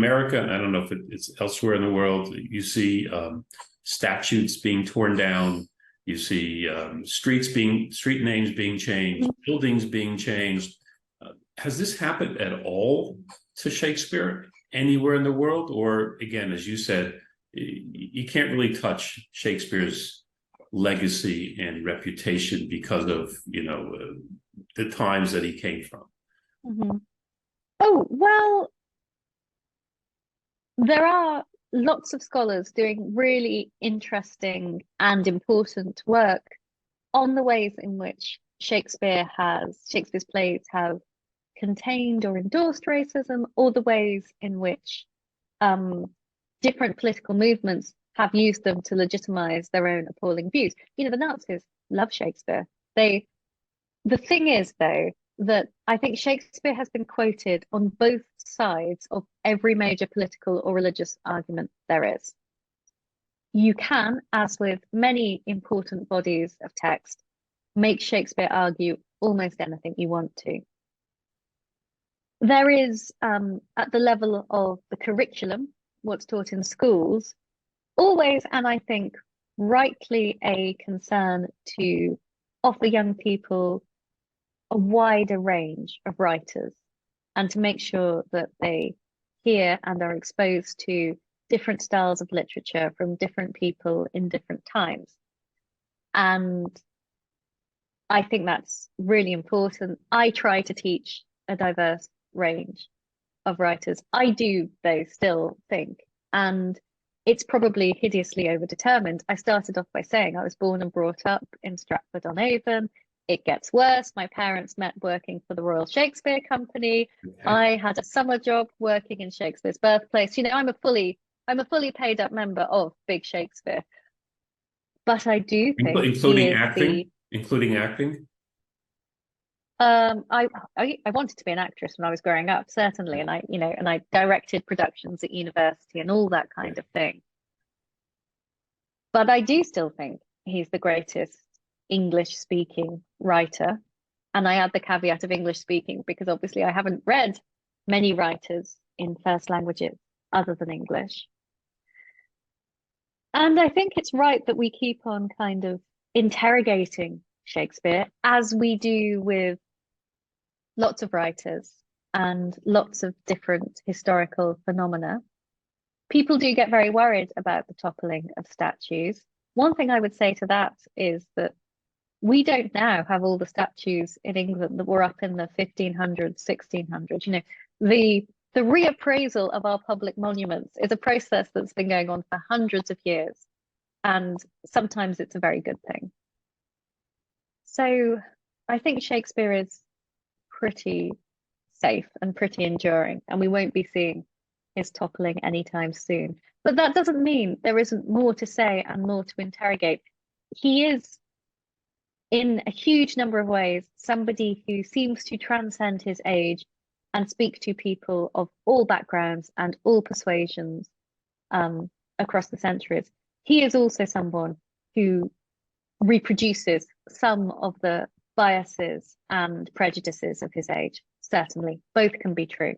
America, I don't know if it's elsewhere in the world, you see statutes being torn down. You see street names being changed, buildings being changed. Has this happened at all to Shakespeare anywhere in the world? Or again, as you said, you can't really touch Shakespeare's legacy and reputation because of, the times that he came from. Mm-hmm. Oh, well, there are lots of scholars doing really interesting and important work on the ways in which Shakespeare's plays have contained or endorsed racism, or the ways in which different political movements have used them to legitimize their own appalling views. The Nazis love Shakespeare. The thing is, though, that I think Shakespeare has been quoted on both sides of every major political or religious argument there is. You can, as with many important bodies of text, make Shakespeare argue almost anything you want to. There is, at the level of the curriculum, what's taught in schools, always, and I think rightly, a concern to offer young people a wider range of writers and to make sure that they hear and are exposed to different styles of literature from different people in different times. And I think that's really important. I try to teach a diverse range of writers. I do, though, still think, and it's probably hideously overdetermined. I started off by saying I was born and brought up in Stratford-on-Avon. It gets worse. My parents met working for the Royal Shakespeare Company. Okay. I had a summer job working in Shakespeare's birthplace. I'm a fully paid up member of Big Shakespeare. But I do think including acting. I wanted to be an actress when I was growing up, certainly, and I directed productions at university and all that kind of thing. But I do still think he's the greatest English-speaking writer, and I add the caveat of English-speaking because obviously I haven't read many writers in first languages other than English. And I think it's right that we keep on kind of interrogating Shakespeare, as we do with lots of writers and lots of different historical phenomena. People do get very worried about the toppling of statues. One thing I would say to that is that we don't now have all the statues in England that were up in the 1500s, 1600s. The reappraisal of our public monuments is a process that's been going on for hundreds of years, and sometimes it's a very good thing. So I think Shakespeare is pretty safe and pretty enduring, and we won't be seeing his toppling anytime soon. But that doesn't mean there isn't more to say and more to interrogate. He is, in a huge number of ways, somebody who seems to transcend his age and speak to people of all backgrounds and all persuasions across the centuries. He is also someone who reproduces some of the biases and prejudices of his age. Certainly, both can be true.